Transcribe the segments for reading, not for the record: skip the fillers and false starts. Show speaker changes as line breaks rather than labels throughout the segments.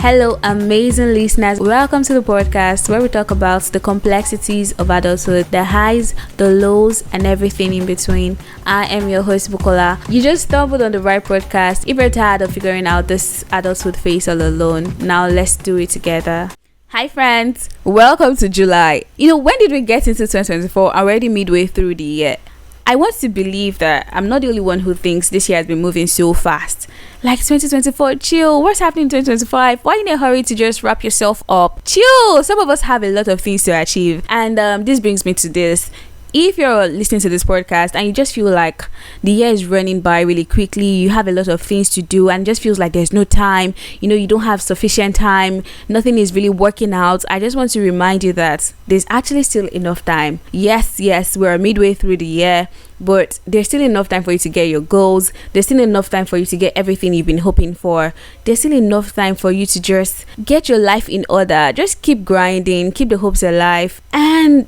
Hello, amazing listeners. Welcome to the podcast where we talk about the complexities of adulthood, the highs, the lows, and everything in between. I am your host, Bukola. You just stumbled on the right podcast. If you're tired of figuring out this adulthood phase all alone, now let's do it together. Hi friends, welcome to July. When did we get into 2024? Already midway through the year. I want to believe that I'm not the only one who thinks this year has been moving so fast. Like 2024, chill. What's happening in 2025? Why in a hurry to just wrap yourself up? Chill. Some of us have a lot of things to achieve. And this brings me to this. If you're listening to this podcast and you just feel like the year is running by really quickly, you have a lot of things to do and just feels like there's no time, you don't have sufficient time, nothing is really working out, I just want to remind you that there's actually still enough time. Yes, we're midway through the year, but there's still enough time for you to get your goals. There's still enough time for you to get everything you've been hoping for. There's still enough time for you to just get your life in order. Just keep grinding, keep the hopes alive, and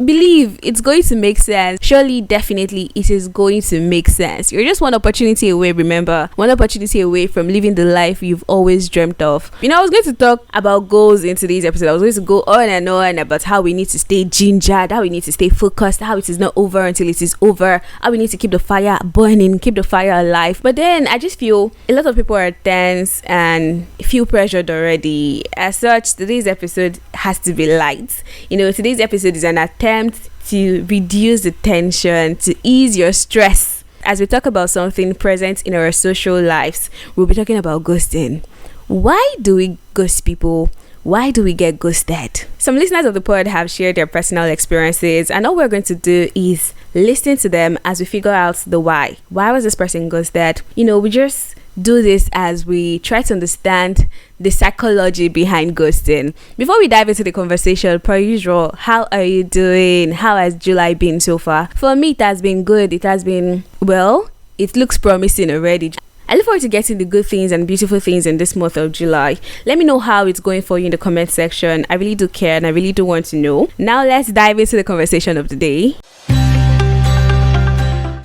believe it's going to make sense. Surely, definitely, it is going to make sense. You're just one opportunity away, remember. One opportunity away from living the life you've always dreamt of. I was going to talk about goals in today's episode. I was going to go on and on about how we need to stay gingered, how we need to stay focused, how it is not over until it is over, how we need to keep the fire burning, keep the fire alive. But then I just feel a lot of people are tense and feel pressured already. As such, today's episode has to be light. Today's episode is an attempt to reduce the tension, to ease your stress. As we talk about something present in our social lives, we'll be talking about ghosting. Why do we ghost people? Why do we get ghosted? Some listeners of the pod have shared their personal experiences, and all we're going to do is listen to them as we figure out the why. Why was this person ghosted? We just do this as we try to understand the psychology behind ghosting. Before we dive into the conversation, per usual, how are you doing? How has July been so far? For me, it has been good. It has been, it looks promising already. I look forward to getting the good things and beautiful things in this month of July. Let me know how it's going for you in the comment section. I really do care and I really do want to know. Now let's dive into the conversation of the day.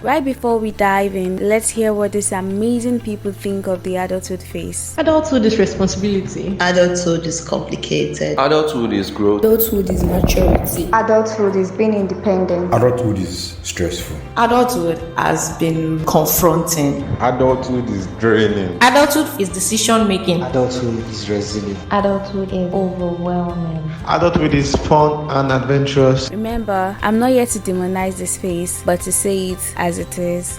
Right before we dive in, let's hear what these amazing people think of the adulthood phase.
Adulthood is responsibility.
Adulthood is complicated.
Adulthood is growth.
Adulthood is maturity.
Adulthood is being independent.
Adulthood is stressful.
Adulthood has been confronting.
Adulthood is draining.
Adulthood is decision making.
Adulthood is resilient.
Adulthood is overwhelming.
Adulthood is fun and adventurous.
Remember, I'm not here to demonize this phase, but to say it as it is.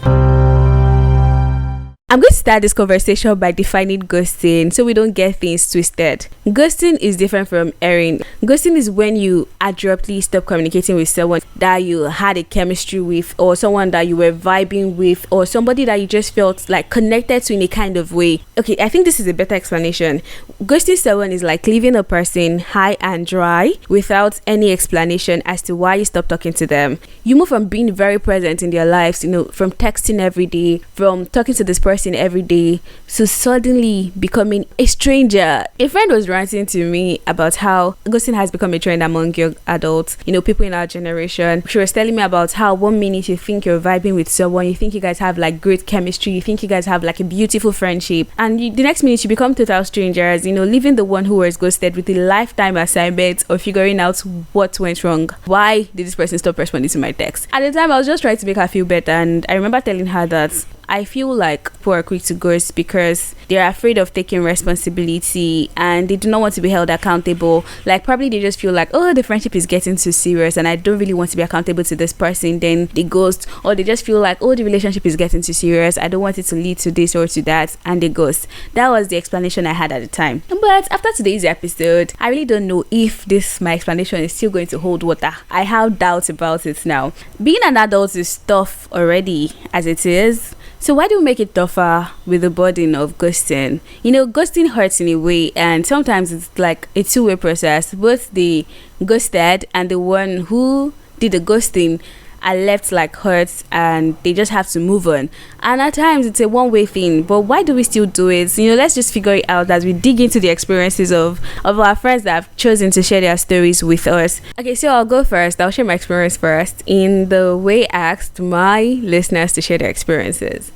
I'm going to start this conversation by defining ghosting so we don't get things twisted. Ghosting is different from erring. Ghosting is when you abruptly stop communicating with someone that you had a chemistry with, or someone that you were vibing with, or somebody that you just felt like connected to in a kind of way. Okay, I think this is a better explanation. Ghosting someone is like leaving a person high and dry without any explanation as to why you stopped talking to them. You move from being very present in their lives, from texting every day, from talking to this person every day, to suddenly becoming a stranger. A friend was ranting to me about how ghosting has become a trend among young adults, people in our generation. She was telling me about how 1 minute you think you're vibing with someone, you think you guys have like great chemistry, you think you guys have like a beautiful friendship, and the next minute you become total strangers, leaving the one who was ghosted with a lifetime assignment of figuring out what went wrong. Why did this person stop responding to my text? At the time, I was just trying to make her feel better, and I remember telling her that I feel like people are quick to ghost because they're afraid of taking responsibility and they do not want to be held accountable. Like, probably they just feel like, the friendship is getting too serious and I don't really want to be accountable to this person, then they ghost. Or they just feel like, the relationship is getting too serious, I don't want it to lead to this or to that, and they ghost. That was the explanation I had at the time. But after today's episode, I really don't know if my explanation is still going to hold water. I have doubts about it now. Being an adult is tough already as it is. So why do we make it tougher with the burden of ghosting? Ghosting hurts in a way, and sometimes it's like a two-way process. Both the ghosted and the one who did the ghosting are left like hurt and they just have to move on. And at times it's a one-way thing, but why do we still do it? Let's just figure it out as we dig into the experiences of our friends that have chosen to share their stories with us. Okay, so I'll go first. I'll share my experience first in the way I asked my listeners to share their experiences.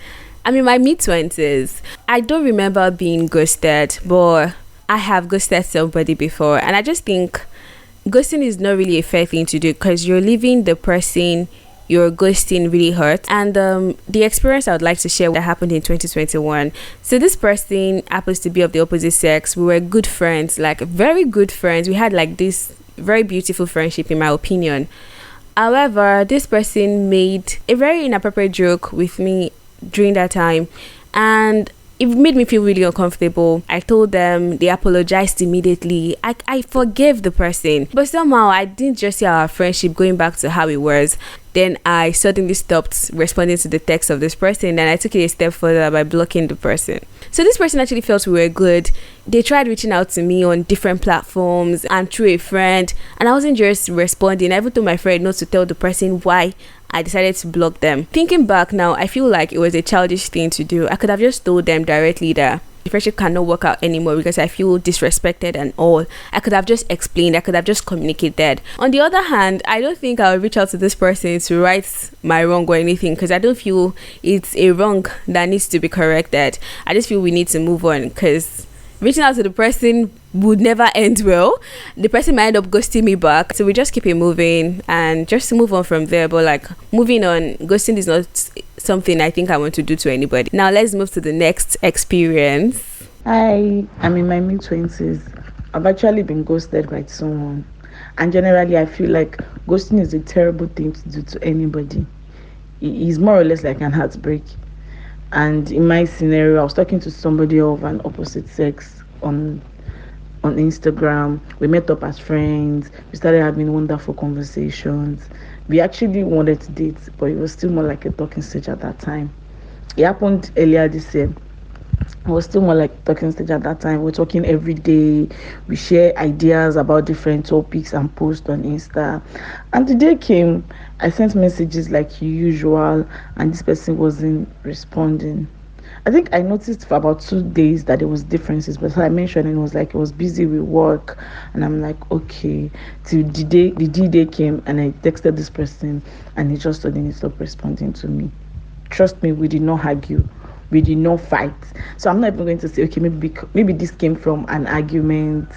I'm in my mid-20s. I don't remember being ghosted, but I have ghosted somebody before, and I just think ghosting is not really a fair thing to do because you're leaving the person you're ghosting really hurt. And the experience I would like to share that happened in 2021. So this person happens to be of the opposite sex. We were good friends, like very good friends. We had like this very beautiful friendship, in my opinion. However, this person made a very inappropriate joke with me during that time, and it made me feel really uncomfortable. I told them, they apologized immediately. I forgave the person, but somehow I didn't just see our friendship going back to how it was. Then I suddenly stopped responding to the text of this person, and I took it a step further by blocking the person. So this person actually felt we were good. They tried reaching out to me on different platforms and through a friend, and I wasn't just responding. I even told my friend not to tell the person why I decided to block them. Thinking back now, I feel like it was a childish thing to do. I could have just told them directly that the friendship cannot work out anymore because I feel disrespected and all. I could have just explained. I could have just communicated. On the other hand, I don't think I would reach out to this person to right my wrong or anything, because I don't feel it's a wrong that needs to be corrected. I just feel we need to move on, because reaching out to the person would never end well. The person might end up ghosting me back, so we just keep it moving and just move on from there. But like, moving on, ghosting is not something I think I want to do to anybody. Now let's move to the next experience.
I'm in my mid-20s. I've actually been ghosted by someone, and generally I feel like ghosting is a terrible thing to do to anybody. It is more or less like an heartbreak. And in my scenario, I was talking to somebody of an opposite sex on Instagram. We met up as friends. We started having wonderful conversations. We actually wanted to date, but it was still more like a talking stage at that time. It happened earlier this year. It was still more like talking stage at that time. We're talking every day. We share ideas about different topics and post on Insta. And the day came, I sent messages like usual, and this person wasn't responding. I think I noticed for about 2 days that there was differences, but so I mentioned, and it was like it was busy with work, and I'm like, okay. Till the D-Day came, and I texted this person, and he just suddenly stopped responding to me. Trust me, we did not argue. We did not fight. So I'm not even going to say, okay, maybe this came from an argument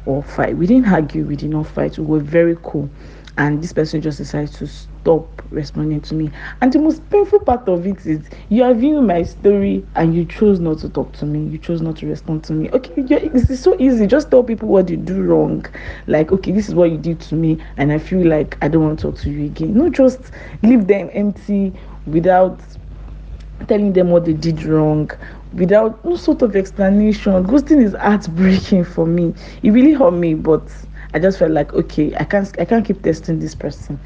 or fight. We didn't argue. We did not fight. We were very cool. And this person just decided to stop responding to me. And the most painful part of it is you are viewing my story and you chose not to talk to me. You chose not to respond to me. Okay, it's so easy. Just tell people what you do wrong. Like, okay, this is what you did to me, and I feel like I don't want to talk to you again. No, just leave them empty without telling them what they did wrong, without no sort of explanation. Ghosting is heartbreaking for me. It really hurt me, but I just felt like, okay, I can't keep testing this person,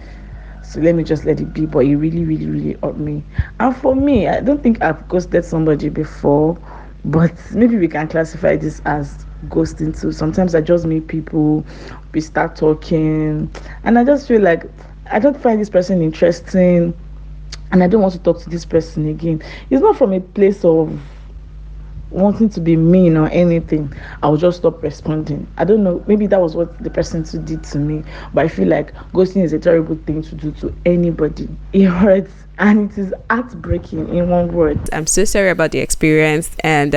so let me just let it be. But it really, really, really hurt me. And for me, I don't think I've ghosted somebody before, but maybe we can classify this as ghosting too. Sometimes I just meet people, we start talking, and I just feel like I don't find this person interesting, and I don't want to talk to this person again. It's not from a place of wanting to be mean or anything. I'll just stop responding. I don't know, maybe that was what the person too did to me, but I feel like ghosting is a terrible thing to do to anybody. It hurts, and it is heartbreaking in one word.
I'm so sorry about the experience, and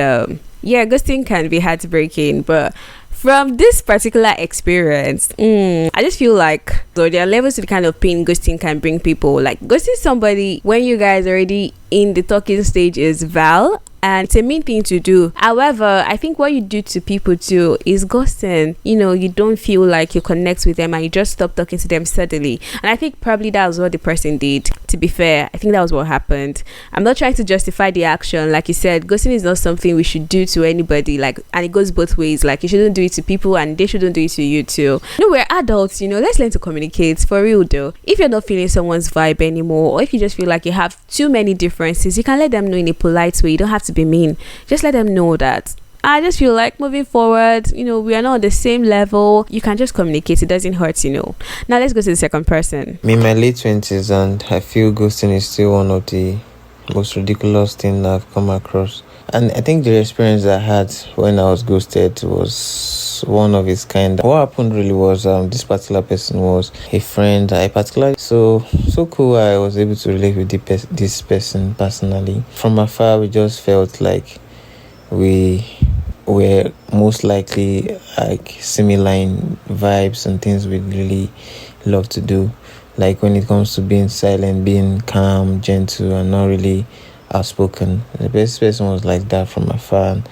yeah, ghosting can be heartbreaking, but from this particular experience, I just feel like so there are levels to the kind of pain ghosting can bring people. Like, ghosting somebody when you guys are already in the talking stage is vile, and it's a mean thing to do. However, I think what you do to people too is ghosting. You know, you don't feel like you connect with them, and you just stop talking to them suddenly. And I think probably that was what the person did. To be fair, I think that was what happened. I'm not trying to justify the action. Like you said, ghosting is not something we should do to anybody. Like, and it goes both ways. Like, you shouldn't do it to people, and they shouldn't do it to you too. You know, we're adults. You know, let's learn to communicate for real though. If you're not feeling someone's vibe anymore, or if you just feel like you have too many differences, you can let them know in a polite way. You don't have to be mean. Just let them know that I just feel like moving forward, you know, we are not on the same level. You can just communicate. It doesn't hurt, you know. Now let's go to the second person.
I'm in my late 20s, and I feel ghosting is still one of the most ridiculous things I've come across. And I think the experience I had when I was ghosted was one of its kind. What happened really was this particular person was a friend. I particularly so cool. I was able to relate with this person personally. From afar, we just felt like we were most likely like similar in vibes and things we really love to do. Like when it comes to being silent, being calm, gentle, and not really outspoken. The best person was like that from afar. And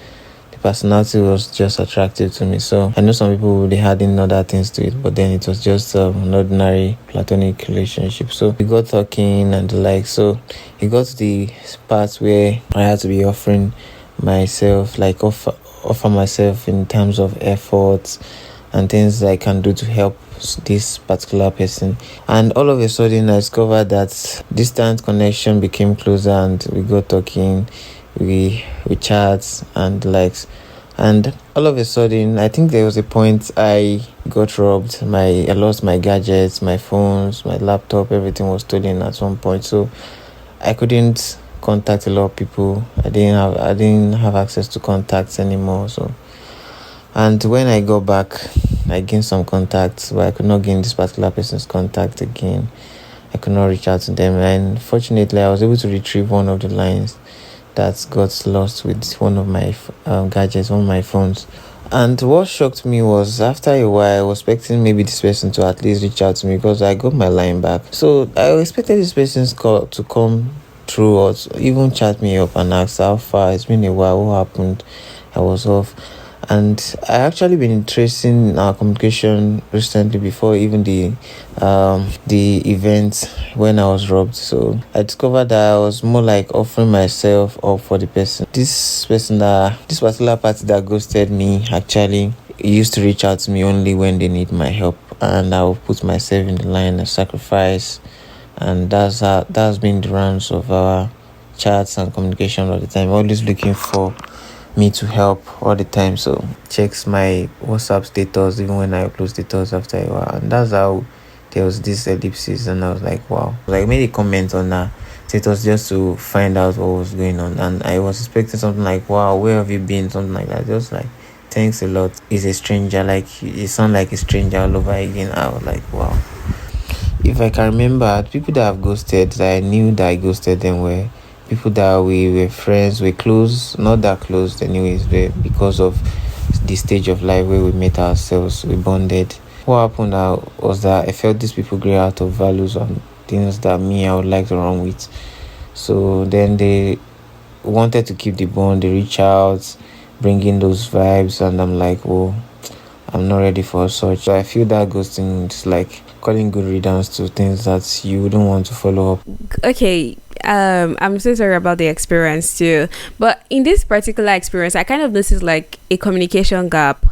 the personality was just attractive to me. So I know some people they had in other things to it, but then it was just an ordinary platonic relationship. So we got talking and the like. So it got to the part where I had to be offering myself, like offer myself in terms of efforts and things that I can do to help this particular person. And all of a sudden I discovered that distant connection became closer and we got talking, we chat and the likes. And all of a sudden I think there was a point I got robbed. I lost my gadgets, my phones, my laptop, everything was stolen at some point. So I couldn't contact a lot of people. I didn't have access to contacts anymore. So, and when I got back, I gained some contacts, but I could not gain this particular person's contact again. I could not reach out to them, and fortunately I was able to retrieve one of the lines that got lost with one of my gadgets, one of my phones. And what shocked me was after a while, I was expecting maybe this person to at least reach out to me because I got my line back. So I expected this person's call to come through or to even chat me up and ask how far. It's been a while. What happened? I was off. And I actually been tracing our communication recently before even the event when I was robbed. So I discovered that I was more like offering myself up for the person. This particular party that ghosted me actually used to reach out to me only when they need my help, and I will put myself in the line and sacrifice. And that's been the rounds of our chats and communication all the time. Always looking for me to help all the time. So checks my WhatsApp status even when I upload status after a while. And that's how there was this ellipsis, and I was like, wow. I made a comment on that status just to find out what was going on, and I was expecting something like, wow, where have you been? Something like that. Just like, thanks a lot. Is a stranger, like you sound like a stranger all over again. I was like, wow. If I can remember, people that have ghosted that I knew that I ghosted them were people that we were friends, we close, not that close anyways, but because of the stage of life where we met ourselves, we bonded. What happened was that I felt these people grew out of values and things that me I would like to run with. So then they wanted to keep the bond, they reach out, bring in those vibes, and I'm like, oh, I'm not ready for such. So I feel that ghosting is like calling good riddance to things that you don't want to follow up.
Okay, I'm so sorry about the experience too, but in this particular experience I kind of noticed like a communication gap.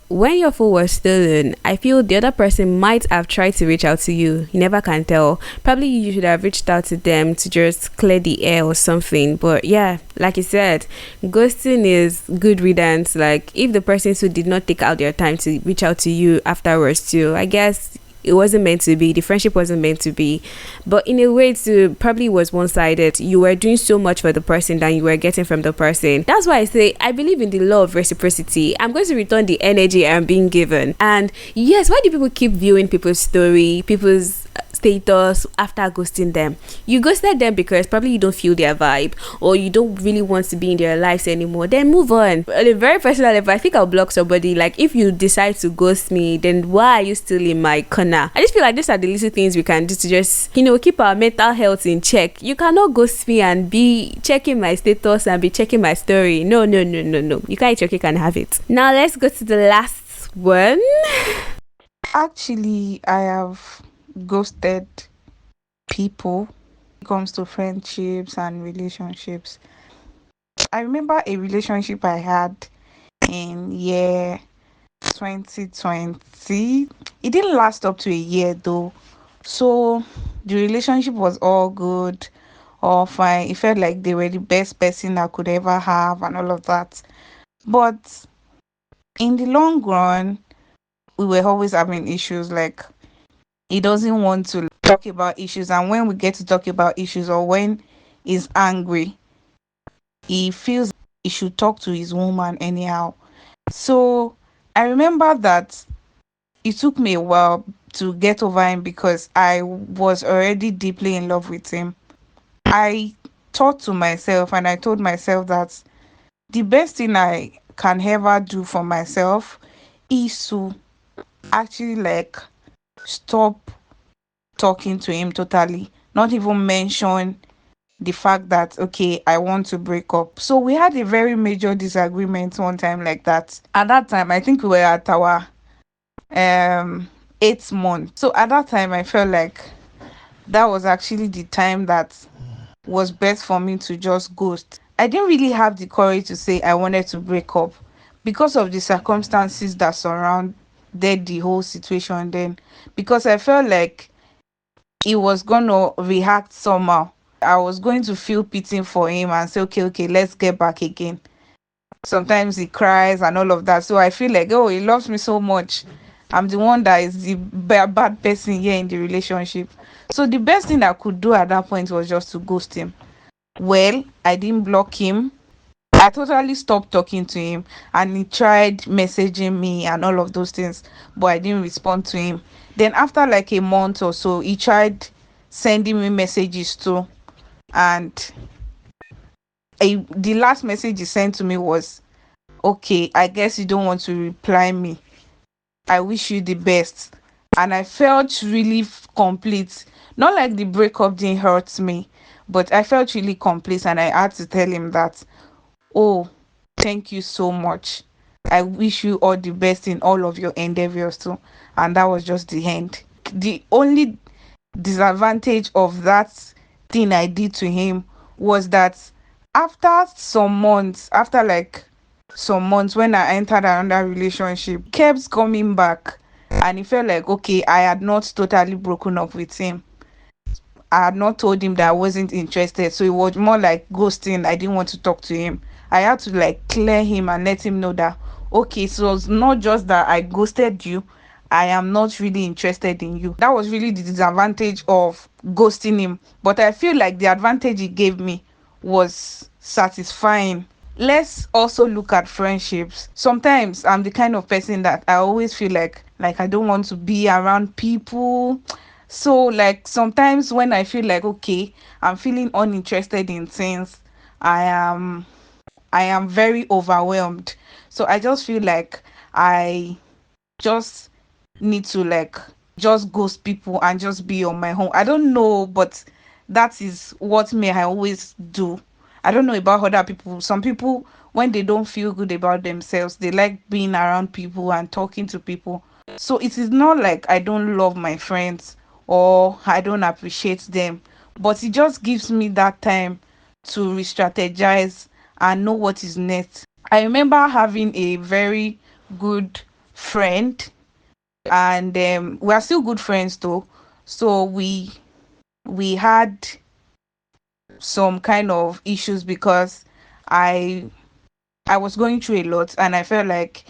When your phone was stolen, I feel the other person might have tried to reach out to you. You never can tell. Probably you should have reached out to them to just clear the air or something. But yeah, like you said, ghosting is good riddance. Like if the person who did not take out their time to reach out to you afterwards too, I guess it wasn't meant to be, the friendship wasn't meant to be. But in a way it probably was one-sided. You were doing so much for the person than you were getting from the person. That's why I say I believe in the law of reciprocity. I'm going to return the energy I'm being given. And yes, why do people keep viewing people's story, people's status after ghosting them? You ghosted them because probably you don't feel their vibe or you don't really want to be in their lives anymore. Then move on. On a very personal level, I think I'll block somebody. Like if you decide to ghost me, then why are you still in my corner? I just feel like these are the little things we can do to just keep our mental health in check. You cannot ghost me and be checking my status and be checking my story. No. You can't eat your cake and have it. Now let's go to the last one.
Actually, I have ghosted people when it comes to friendships and relationships. I remember a relationship I had in year 2020. It didn't last up to a year though. So the relationship was all good, all fine. It felt like they were the best person I could ever have and all of that. But in the long run, we were always having issues. Like he doesn't want to talk about issues, and when we get to talk about issues or when he's angry, he feels he should talk to his woman anyhow. So I remember that it took me a while to get over him because I was already deeply in love with him. I thought to myself and I told myself that the best thing I
can ever do for myself is to actually like stop talking to him totally, not even mention the fact that okay, I want to break up. So we had a very major disagreement one time like that. At that time, I think we were at our 8th month. So at that time, I felt like that was actually the time that was best for me to just ghost. I didn't really have the courage to say I wanted to break up because of the circumstances that surrounded the whole situation then, because I felt like he was gonna react somehow. I was going to feel pity for him and say, okay, let's get back again. Sometimes he cries and all of that. So I feel like, oh, he loves me so much. I'm the one that is the bad person here in the relationship. So the best thing I could do at that point was just to ghost him. Well, I didn't block him. I totally stopped talking to him, and he tried messaging me and all of those things, but I didn't respond to him. Then after like a month or so, he tried sending me messages too, and the last message he sent to me was, okay, I guess you don't want to reply me. I wish you the best. And I felt really complete. Not like the breakup didn't hurt me, but I felt really complete, and I had to tell him that, oh, thank you so much. I wish you all the best in all of your endeavors too. And that was just the end. The only disadvantage of that thing I did to him was that after like some months when I entered another relationship, kept coming back, and it felt like okay, I had not totally broken up with him. I had not told him that I wasn't interested, so it was more like ghosting. I didn't want to talk to him. I had to like clear him and let him know that okay, so it's not just that I ghosted you, I am not really interested in you. That was really the disadvantage of ghosting him. But I feel like the advantage he gave me was satisfying. Let's also look at friendships. Sometimes I'm the kind of person that I always feel like I don't want to be around people. So like sometimes when I feel like okay, I'm feeling uninterested in things, I am I am very overwhelmed. So I just feel like I just need to like just ghost people and just be on my own. I don't know, but that is what me I always do. I don't know about other people. Some people, when they don't feel good about themselves, they like being around people and talking to people. So it is not like I don't love my friends or I don't appreciate them, but it just gives me that time to re-strategize and know what is next. I remember having a very good friend, and we are still good friends though. So we had some kind of issues because I I was going through a lot, and I felt like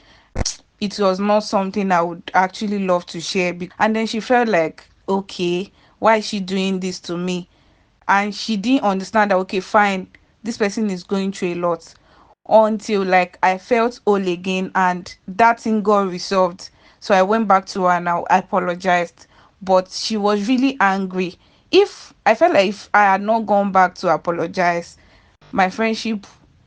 it was not something I would actually love to share. And then she felt like, okay, why is she doing this to me? And she didn't understand that okay, fine, this person is going through a lot, until like I felt whole again and that thing got resolved. So I went back to her and I apologized, but she was really angry. If I felt like if I had not gone back to apologize, my friendship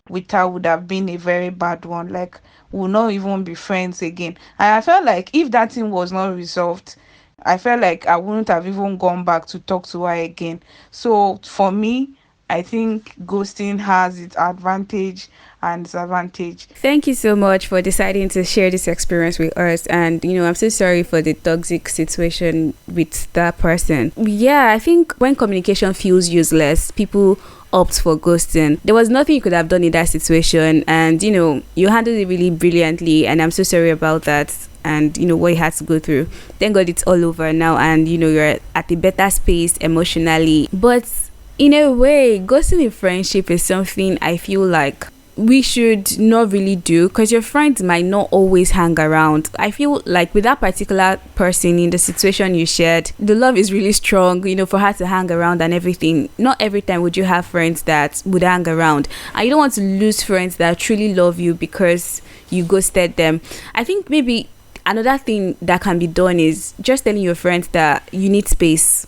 with her would have been a very bad one. Like we'll not even be friends again. And I felt like if that thing was not resolved, I felt like I wouldn't have even gone back to talk to her again. So for me, I think ghosting has its advantage and disadvantage.
Thank you so much for deciding to share this experience with us. And, I'm so sorry for the toxic situation with that person. Yeah, I think when communication feels useless, people opt for ghosting. There was nothing you could have done in that situation. And, you handled it really brilliantly. And I'm so sorry about that. And what you had to go through. Thank God it's all over now. And, you're at a better space emotionally. But in a way, ghosting in friendship is something I feel like we should not really do, because your friends might not always hang around. I feel like with that particular person in the situation you shared, the love is really strong, for her to hang around and everything. Not every time would you have friends that would hang around, and you don't want to lose friends that truly love you because you ghosted them. I think maybe another thing that can be done is just telling your friends that you need space.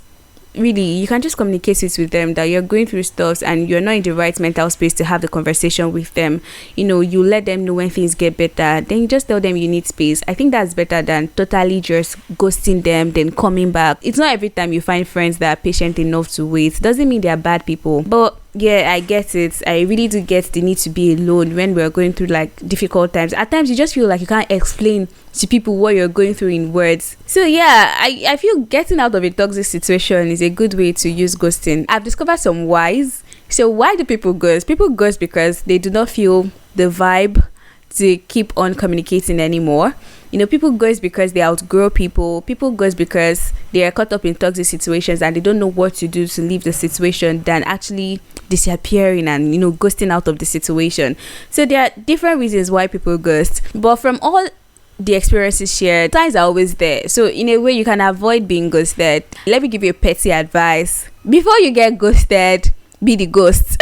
really, you can just communicate it with them that you're going through stuff and you're not in the right mental space to have the conversation with them. You let them know when things get better, then you just tell them you need space. I think that's better than totally just ghosting them then coming back. It's not every time you find friends that are patient enough to wait. Doesn't mean they're bad people, but yeah, I get it. I really do get the need to be alone when we're going through like difficult times. At times you just feel like you can't explain to people what you're going through in words. So yeah, I feel getting out of a toxic situation is a good way to use ghosting. I've discovered some whys. So why do people ghost? People ghost because they do not feel the vibe to keep on communicating anymore. People ghost because they outgrow people. People ghost because they are caught up in toxic situations and they don't know what to do to leave the situation than actually disappearing and ghosting out of the situation. So there are different reasons why people ghost, but from all the experiences shared, signs are always there. So in a way, you can avoid being ghosted. Let me give you a petty advice: before you get ghosted, be the ghost.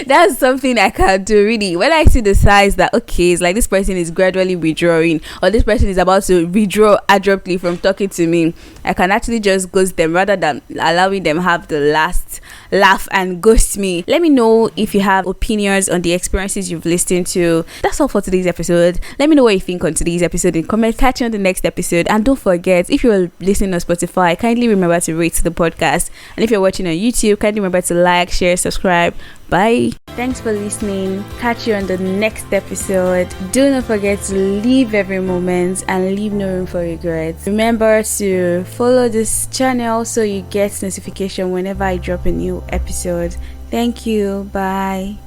That's something I can do, really. When I see the signs that okay, it's like this person is gradually withdrawing or this person is about to withdraw abruptly from talking to me, I can actually just ghost them rather than allowing them have the last laugh and ghost me. Let me know if you have opinions on the experiences you've listened to. That's all for today's episode. Let me know what you think on today's episode in comment. Catch you on the next episode, and don't forget, if you're listening on Spotify, kindly remember to rate the podcast, and if you're watching on YouTube, kindly remember to like, share, subscribe. Bye. Thanks for listening. Catch you on the next episode. Do not forget to live every moment and leave no room for regrets. Remember to follow this channel so you get notification whenever I drop a new episode. Thank you. Bye.